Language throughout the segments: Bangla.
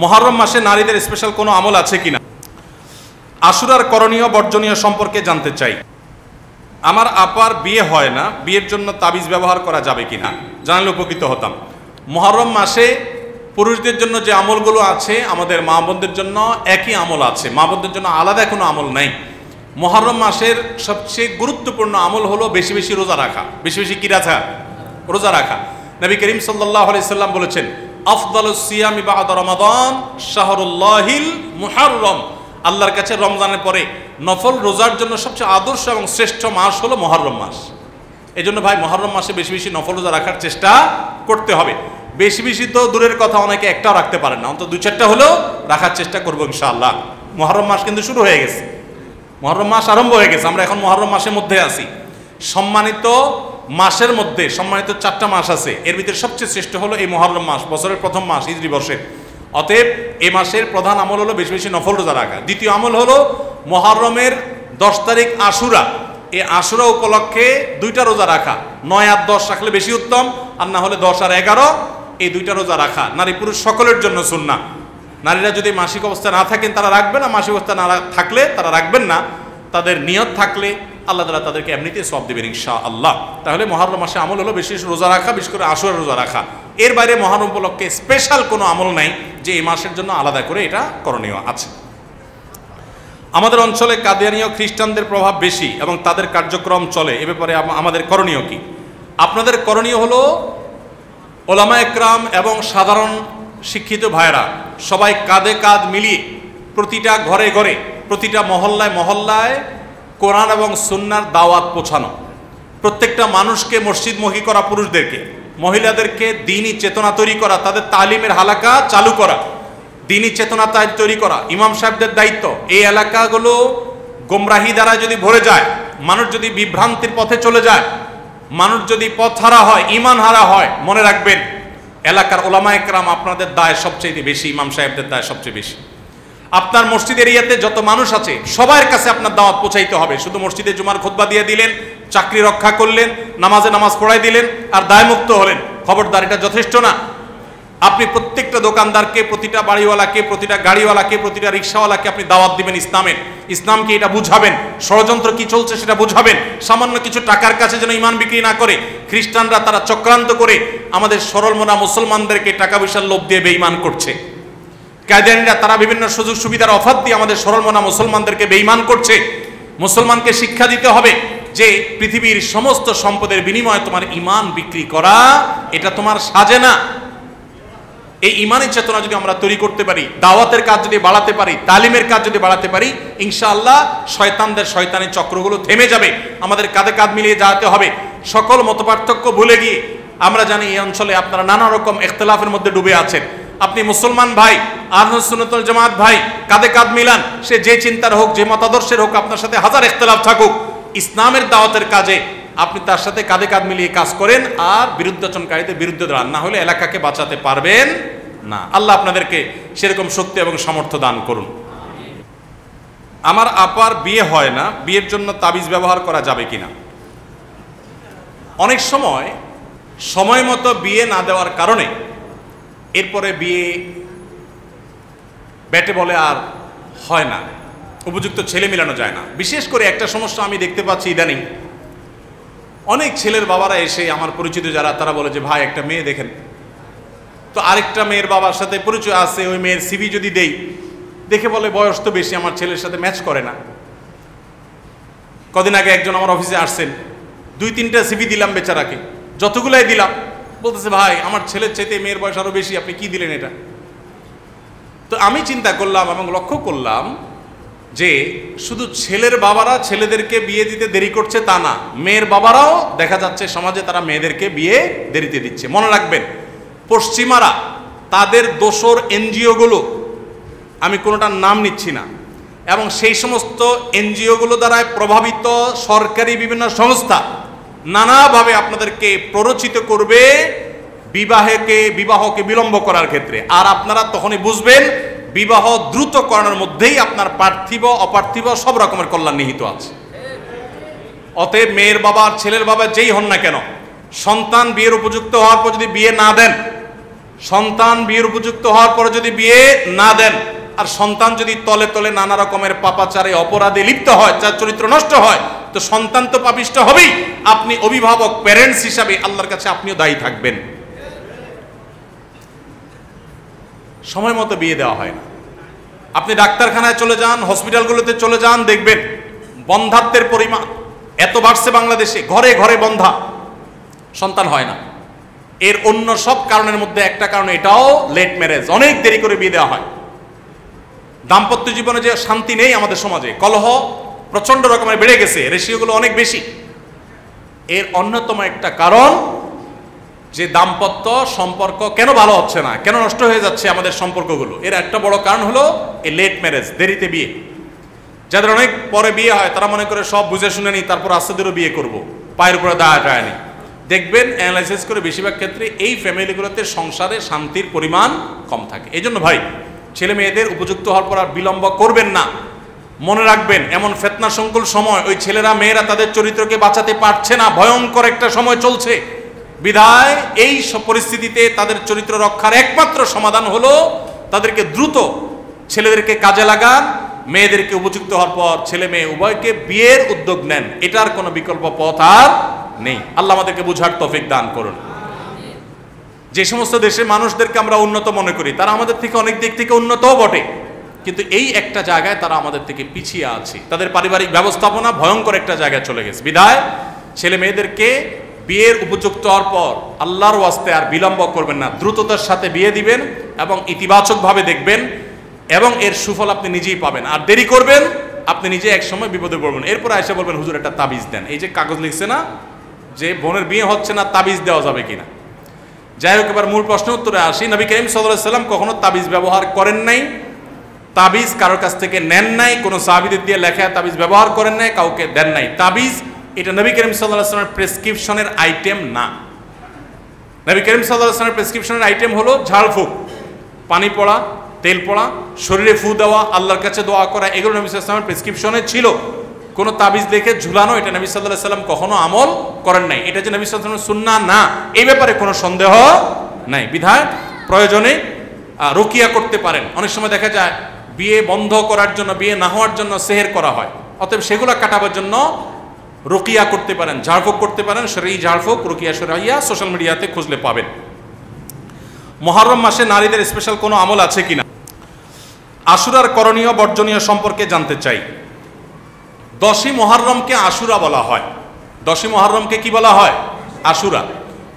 মুহররম মাসে নারীদের স্পেশাল কোনো আমল আছে কিনা? আশুরার করণীয় বর্জনীয় সম্পর্কে জানতে চাই। আমার আপার বিয়ে হয় না, বিয়ের জন্য তাবিজ ব্যবহার করা যাবে কিনা জানলে উপকৃত হতাম। মুহররম মাসে পুরুষদের জন্য যে আমলগুলো আছে আমাদের মা বোনদের জন্য একই আমল আছে, মা বোনদের জন্য আলাদা কোনো আমল নাই। মুহররম মাসের সবচেয়ে গুরুত্বপূর্ণ আমল হলো বেশি বেশি রোজা রাখা। বেশি বেশি কি রাখা? রোজা রাখা। নবী করিম সাল্লাল্লাহু আলাইহি সাল্লাম বলেছেন, আফদালুস সিয়ামি বা'দা রমাদান শাহরুল্লাহিল মুহররম। আল্লাহর কাছে রমজানের পরে নফল রোজার জন্য সবচেয়ে আদর্শ এবং শ্রেষ্ঠ মাস হলো মুহররম মাস। এই জন্য ভাই মুহররম মাসে বেশি বেশি নফল রোজা রাখার চেষ্টা করতে হবে। বেশি বেশি তো দূরের কথা, অনেকে একটাও রাখতে পারেন না, অন্তত 2-4টা হলেও রাখার চেষ্টা করবো ইনশাআল্লাহ। মুহররম মাস কিন্তু শুরু হয়ে গেছে, মুহররম মাস আরম্ভ হয়ে গেছে, আমরা এখন মুহররম মাসের মধ্যে আছি। সম্মানিত মাসের মধ্যে সম্মানিত 4টা মাস আছে, এর ভিতরে সবচেয়ে শ্রেষ্ঠ হলো এই মুহররম মাস, বছরের প্রথম মাস হিজরি বর্ষের। অতএব এই মাসের প্রধান আমল হলো বেশি বেশি নফল রোজা রাখা। দ্বিতীয় আমল হলো মুহররমের 10 তারিখ আশুরা, এই আশুরা উপলক্ষে 2টা রোজা রাখা। 9 আর 10 রাখলে বেশি উত্তম, আর না হলে 10 আর 11 এই 2টা রোজা রাখা নারী পুরুষ সকলের জন্য সুন্নাহ। নারীরা যদি মাসিক অবস্থা না থাকেন তারা রাখবেন না, মাসিক অবস্থা না থাকলে তারা রাখবেন না। তাদের নিয়ত থাকলে আল্লাহ তাআলা তাদেরকে এমনিতেই সওয়াব দিবেন ইনশাআল্লাহ। তাহলে মুহররম মাসে আমল হলো বেশি রোজা রাখা, বিশেষ করে আশুরা রোজা রাখা। এর বাইরে মুহররম উপলক্ষে স্পেশাল কোনো আমল নাই যে এই মাসের জন্য আলাদা করে এটা করণীয় আছে। আমাদের অঞ্চলে কাদিয়ানীয় খ্রিস্টানদের প্রভাব বেশি এবং তাদের কার্যক্রম চলে, এ ব্যাপারে আমাদের করণীয় কি? আপনাদের করণীয় হলো ওলামা একরাম এবং সাধারণ শিক্ষিত ভাইয়েরা সবাই কাঁধে কাঁধ মিলিয়ে প্রতিটা ঘরে ঘরে প্রতিটা মহল্লায় মহল্লায় কোরআন এবং সুন্নাহর দাওয়াত পৌঁছানো, প্রত্যেকটা মানুষকে মসজিদমুখী করা, পুরুষদেরকে মহিলাদেরকে দ্বীনি চেতনা তৈরি করা, তাদের তালিমের হালাকা চালু করা, দ্বীনি চেতনা তৈরি করা ইমাম সাহেবদের দায়িত্ব। এই এলাকাগুলো গোমরাহি দ্বারা যদি ভরে যায়, মানুষ যদি বিভ্রান্তির পথে চলে যায়, মানুষ যদি পথ হারা হয়, ঈমান হারা হয়, মনে রাখবেন এলাকার ওলামা একরাম আপনাদের দায় সবচেয়ে বেশি, ইমাম সাহেবদের দায় সবচেয়ে বেশি। আপনার মসজিদ এরিয়াতে যত মানুষ আছে সবার কাছে আপনার দাওয়াত পৌঁছাইতে হবে। শুধু মসজিদে জুমার খুতবা দিয়ে দিলেন, চাকরি রক্ষা করলেন, নামাজে নামাজ পড়াই দিলেন আর দায়মুক্ত হলেন, খবরদার, এটা যথেষ্ট না। আপনি প্রত্যেকটা দোকানদারকে, প্রতিটা বাড়িওয়ালাকে, প্রতিটা গাড়িওয়ালাকে, প্রতিটা রিক্সাওয়ালাকে আপনি দাওয়াত দিবেন ইসলামের, ইসলামকে এটা বুঝাবেন, ষড়যন্ত্র কি চলছে সেটা বুঝাবেন। সামান্য কিছু টাকার কাছে যেন ইমান বিক্রি না করে। খ্রিস্টানরা তারা চক্রান্ত করে আমাদের সরল মনা মুসলমানদেরকে টাকা পয়সার লোভ দিয়ে বেঈমান করছে। কাদিয়ানীরা তারা বিভিন্ন সুযোগ সুবিধার অফার দিয়ে আমাদের সরল মনা মুসলমানদেরকে বেঈমান করছে। মুসলমানকে শিক্ষা দিতে হবে যে পৃথিবীর সমস্ত সম্পদের বিনিময়ে তোমার ইমান বিক্রি করা এটা তোমার সাজে না। এই ইমানের চেতনা যদি আমরা তৈরি করতে পারি, দাওয়াতের কাজ যদি বাড়াতে পারি, তালিমের কাজ যদি বাড়াতে পারি, ইনশাআল্লাহ শয়তানদের শয়তানি চক্রগুলো থেমে যাবে। আমাদের কাঁধে কাঁধ মিলিয়ে যাওয়াতে হবে, সকল মতপার্থক্য ভুলে গিয়ে। আমরা জানি এই অঞ্চলে আপনারা নানা রকম ইখতিলাফের মধ্যে ডুবে আছেন। আপনি মুসলমান ভাই, আহলুস সুন্নাত ওয়াল জামাত ভাই, কাঁধে কাঁধ মিলান। সে যে চিন্তার হোক, যে মতাদর্শের হোক, আপনার সাথে হাজার ইখতিলাফ থাকুক, ইসলামের দাওয়াতের কাজে আপনি তার সাথে কাঁধে কাঁধ মিলিয়ে কাজ করেন আর বিরুদ্ধাচরণকারীদের বিরুদ্ধে দাঁড়ান, না হলে এলাকাকে বাঁচাতে পারবেন না। আল্লাহ আপনাদেরকে সেরকম শক্তি এবং সামর্থ্য দান করুন। আমার আপার বিয়ে হয় না, বিয়ের জন্য তাবিজ ব্যবহার করা যাবে কিনা? অনেক সময় মতো বিয়ে না দেওয়ার কারণে এরপরে বিয়ে ব্যাটে বলে আর হয় না, উপযুক্ত ছেলে মিলানো যায় না। বিশেষ করে একটা সমস্যা আমি দেখতে পাচ্ছি ইদানিং, অনেক ছেলের বাবারা এসে আমার পরিচিত যারা, তারা বলে যে ভাই একটা মেয়ে দেখেন তো। আরেকটা মেয়ের বাবার সাথে পরিচয় আছে, ওই মেয়ের সিভি যদি দেই, দেখে বলে বয়স তো বেশি, আমার ছেলের সাথে ম্যাচ করে না। কদিন আগে একজন আমার অফিসে আসছেন, 2-3টা সিভি দিলাম বেচারাকে, যতগুলাই দিলাম, বলতেছে ভাই আমার ছেলের চাইতে মেয়ের বয়স আরো বেশি, আপনি কি দিলেন এটা? তো আমি চিন্তা করলাম এবং লক্ষ্য করলাম যে শুধু ছেলের বাবারা ছেলেদেরকে বিয়ে দিতে দেরি করছে তা না, মেয়ের বাবারাও দেখা যাচ্ছে সমাজে তারা মেয়েদেরকে বিয়ে দেরিতে দিচ্ছে। মনে রাখবেন, পশ্চিমারা তাদের দোসর এনজিওগুলো, আমি কোনোটার নাম নিচ্ছি না, এবং সেই সমস্ত এনজিওগুলো দ্বারা প্রভাবিত সরকারি বিভিন্ন সংস্থা নানাভাবে আপনাদেরকে প্ররোচিত করবে বিবাহকে বিলম্ব করার ক্ষেত্রে। আর আপনারা তখনই বুঝবেন বিবাহ দ্রুত করানোর মধ্যেই আপনার পার্থিব অপার্থিব সব রকমের কল্যাণ নিহিত আছে। অতএব মেয়ের বাবা ছেলের বাবা যেই হন না কেন, সন্তান বিয়ের উপযুক্ত হওয়ার পর যদি বিয়ে না দেন, সন্তান বিয়ের উপযুক্ত হওয়ার পরে যদি বিয়ে না দেন, আর সন্তান যদি তলে তলে নানা রকমের পাপাচারে অপরাধে লিপ্ত হয়, যার চরিত্র নষ্ট হয়, তো সন্তান তো পাপিষ্ট হবেই। আপনি অভিভাবক, প্যারেন্টস হিসাবে আল্লাহর কাছে আপনিও দায়ী থাকবেন। সময় মতো বিয়ে দেওয়া হয় না। আপনি ডাক্তারখানায় চলে যান, হসপিটালগুলোতে চলে যান, দেখবেন বন্ধাত্বের পরিমাণ এত বাড়ছে বাংলাদেশে, ঘরে ঘরে বন্ধা, সন্তান হয় না। এর অন্য সব কারণের মধ্যে একটা কারণ এটাও লেট ম্যারেজ, অনেক দেরি করে বিয়ে দেওয়া হয়। দাম্পত্য জীবনে যে শান্তি নেই আমাদের সমাজে, কলহ প্রচন্ড রকমের বেড়ে গেছে, রেশিওগুলো অনেক বেশি। এর অন্যতম একটা কারণ যে দাম্পত্য সম্পর্ক কেন ভালো হচ্ছে না, কেন নষ্ট হয়ে যাচ্ছে আমাদের সম্পর্কগুলো, এর একটা বড় কারণ হলো এই লেট ম্যারেজ, দেরিতে বিয়ে। যাদের অনেক পরে বিয়ে হয় তারা মনে করে সব বুঝে শুনে নি, তারপর আস্তেদেরও বিয়ে করব, পায়ের উপরে দাঁড়া টায় নি। দেখবেন অ্যানালাইসিস করে বেশিরভাগ ক্ষেত্রে এই ফ্যামিলিগুলোতে সংসারে শান্তির পরিমাণ কম থাকে। এই জন্য ভাই, ছেলে মেয়েদের উপযুক্ত হওয়ার পর আর বিলম্ব করবেন না। মনে রাখবেন, এমন ফেতনা সংকুল সময়, ওই ছেলেরা মেয়েরা তাদের চরিত্রকে বাঁচাতে পারছে না, ভয়ঙ্কর একটা সময় চলছে। বিধায় এই পরিস্থিতিতে তাদের চরিত্র রক্ষার একমাত্র সমাধান হলো তাদেরকে দ্রুত ছেলেদেরকে কাজে লাগান, মেয়েদেরকে উপযুক্ত হওয়ার পর ছেলে মেয়ে উভয়কে বিয়ের উদ্যোগ নেন। এটার কোনো বিকল্প পথ আর নেই। আল্লাহ আমাদেরকে বুঝার তৌফিক দান করুন। যে সমস্ত দেশে মানুষদেরকে আমরা উন্নত মনে করি, তারা আমাদের থেকে অনেক দিক থেকে উন্নতও বটে, কিন্তু এই একটা জায়গায় তারা আমাদের থেকে পিছিয়ে আছে। তাদের পারিবারিক ব্যবস্থাপনা ভয়ঙ্কর একটা জায়গায় চলে গেছে। বিধায় ছেলে মেয়েদেরকে বিয়ের উপযুক্ত হওয়ার পর আল্লাহর ওয়াস্তে আর বিলম্ব করবেন না, দ্রুততার সাথে বিয়ে দিবেন এবং ইতিবাচকভাবে দেখবেন, এবং এর সুফল আপনি নিজেই পাবেন। আর দেরি করবেন, আপনি নিজে এক সময় বিপদে পড়বেন। এরপর এসে বলবেন, হুজুর একটা তাবিজ দেন। এই যে কাগজ লিখছে না যে বোনের বিয়ে হচ্ছে না, তাবিজ দেওয়া যাবে কিনা। যাই হোক, এবার মূল প্রশ্ন উত্তরে আসি। নবী করিম সাল্লাল্লাহু আলাইহি ওয়াসাল্লাম কখনো তাবিজ ব্যবহার করেন নাই, তাবিজ কারোর কাছ থেকে নেন নাই, কোনো সাহাবীদের দিয়ে লেখা তাবিজ ব্যবহার করেন নাই, কাউকে দেন নাই। তাবিজ এটা নবী করিম সাল্লাল্লাহু আলাইহি ওয়াসাল্লামের প্রেসক্রিপশনের আইটেম না। নবী করিম সাল্লাল্লাহু আলাইহি ওয়াসাল্লামের প্রেসক্রিপশনের আইটেম হলো ঝাড়ফুঁক, পানি পড়া, তেল পড়া, শরীরে ফু দেওয়া, আল্লাহর কাছে দোয়া করা, এগুলো নবী সাল্লাল্লাহু আলাইহি ওয়াসাল্লামের প্রেসক্রিপশনে ছিল। কোনো তাবিজ দেখে ঝুলানো, এটা নবী সাল্লাল্লাহু আলাইহি ওয়াসাল্লাম কখনো আমল করেন নাই। এটা যে নবী সাল্লাল্লাহু আলাইহি ওয়াসাল্লামের সুন্নাহ না, এই ব্যাপারে কোনো সন্দেহ নাই। বিধায় প্রয়োজনে রুকিয়া করতে পারেন। অনেক সময় দেখা যায় বিয়ে বন্ধ করার জন্য, বিয়ে না হওয়ার জন্য সেহের করা হয়, অতএব সেগুলো কাটাবার জন্য রুকিয়া করতে পারেন, ঝাড়ফুঁক করতে পারেন। শরঈ ঝাড়ফুঁক, রুকিয়া শরঈয়া সোশ্যাল মিডিয়াতে খুঁজলে পাবেন। মুহররম মাসে নারীদের স্পেশাল কোনো আমল আছে কিনা, আশুরার করণীয় বর্জনীয় সম্পর্কে জানতে চাই। 10ই মুহররমকে আশুরা বলা হয়। 10ই মুহররমকে কি বলা হয়? আশুরা।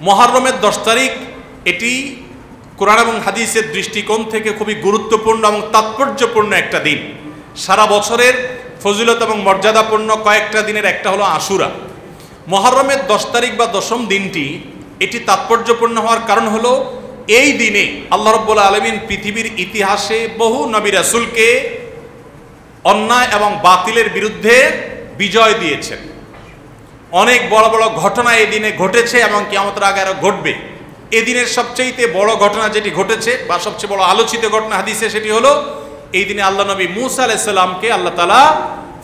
মুহররমের 10 তারিখ এটি কোরআন এবং হাদিসের দৃষ্টিকোণ থেকে খুবই গুরুত্বপূর্ণ এবং তাৎপর্যপূর্ণ একটা দিন। সারা বছরের ফজিলত এবং মর্যাদাপূর্ণ কয়েকটা দিনের একটা হলো আশুরা। মুহররমের 10 তারিখ বা 10ম দিনটি এটি তাৎপর্যপূর্ণ হওয়ার কারণ হলো এই দিনে আল্লাহ রাব্বুল আলামিন পৃথিবীর ইতিহাসে বহু নবী রাসূলকে অন্যায় এবং বাতিলের বিরুদ্ধে বিজয় দিয়েছেন। অনেক বড় বড় ঘটনা এই দিনে ঘটেছে এবং কিয়ামতের আগে আরো ঘটবে। এই দিনের সবচেয়ে বড় ঘটনা যেটি ঘটেছে বা সবচেয়ে বড় আলোচিত ঘটনা হাদিসে, সেটি হলো এই দিনে আল্লাহ নবী মূসা আলাইহিস সালামকে আল্লাহ তাআলা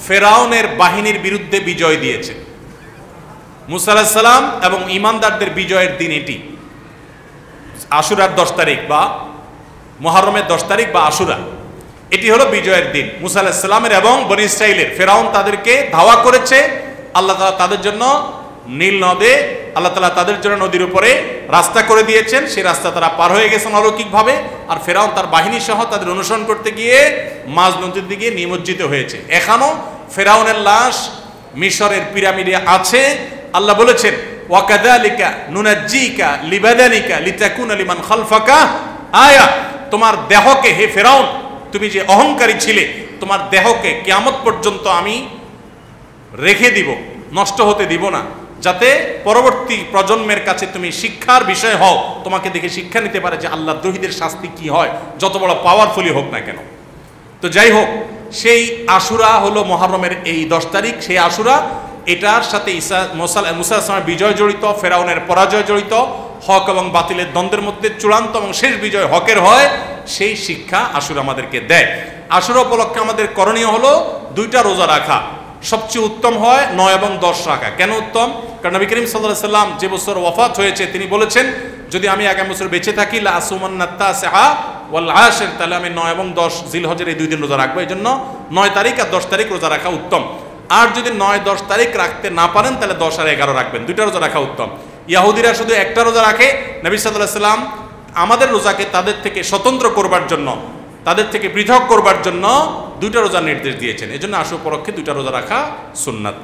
ফেরাউনের বাহিনীর বিরুদ্ধে বিজয় দিয়েছে। মূসা আলাইহিস সালাম এবং ঈমানদারদের বিজয়ের দিন এটি। আশুরার 10 তারিখ বা মুহররমের 10 তারিখ বা আশুরা, এটি হলো বিজয়ের দিন মূসা আলাইহিস সালামের এবং বনী ইসরাইলের। ফেরাউন তাদেরকে ধাওয়া করেছে, আল্লাহ তাআলা তাদের জন্য নীল নদে আল্লাহ তাআলা তাদের জন্য নদীর উপরে রাস্তা করে দিয়েছেন। সেই রাস্তা তারা পার হয়ে গেছেন অলৌকিকভাবে। আর ফেরাউন তার বাহিনী সহ তাদের অনুসরণ করতে গিয়ে মাঝ নদীর দিকে নিমজ্জিত হয়েছে। এখনো ফেরাউনের লাশ মিশরের পিরামিডে আছে। আল্লাহ বলেছেন, ওয়াকাযালিকা নুনাজ্জিকা লিবাদানিকা লিতাকুনা লিমান খালফাকা আয়া। তোমার দেহকে, হে ফেরাউন, তুমি যে অহংকারী ছিলে, তোমার দেহকে কিয়ামত পর্যন্ত আমি রেখে দিব, নষ্ট হতে দিব না, যাতে পরবর্তী প্রজন্মের কাছে তুমি শিক্ষার বিষয় হও, তোমাকে দেখে শিক্ষা নিতে পারে যে আল্লাহ দ্রোহীদের শাস্তি কি হয়, যত বড় পাওয়ারফুলি হোক না কেন। তো যাই হোক, সেই আশুরা হলো মুহররমের এই 10 তারিখ। সেই আশুরা, এটার সাথে মূসা আলাইহিস সালামের বিজয় জড়িত, ফেরাউনের পরাজয় জড়িত, হক এবং বাতিলের দ্বন্দ্বের মধ্যে চূড়ান্ত এবং শেষ বিজয় হকের হয়, সেই শিক্ষা আশুরা আমাদেরকে দেয়। আশুরা উপলক্ষে আমাদের করণীয় হলো 2টা রোজা রাখা। সবচেয়ে উত্তম হয় 9 এবং 10 রাখা। কেন উত্তম? কারণ নবী করিম সাল্লাল্লাহু আলাইহি সাল্লাম যে বছর ওয়াফাত হয়েছে তিনি বলেছেন, যদি আমি আগামী বছর বেঁচে থাকি লা আসুমান্না তাসিআ ওয়াল আশির, তাহলে আমি 9 এবং 10 জিলহজের এই 2 দিন রোজা রাখবো। এই জন্য 9 তারিখ আর 10 তারিখ রোজা রাখা উত্তম। আর যদি 9-10 তারিখ রাখতে না পারেন তাহলে 10 আর 11 রাখবেন, 2টা রোজা রাখা উত্তম। ইহুদিরা শুধু একটা রোজা রাখে, নবী সাল্লাল্লাহু আলাইহি সাল্লাম আমাদের রোজাকে তাদের থেকে স্বতন্ত্র করবার জন্য, তাদের থেকে পৃথক করবার জন্য 2টা রোজার নির্দেশ দিয়েছেন। এজন্য আশুরা উপলক্ষে 2টা রোজা রাখা সুন্নাত।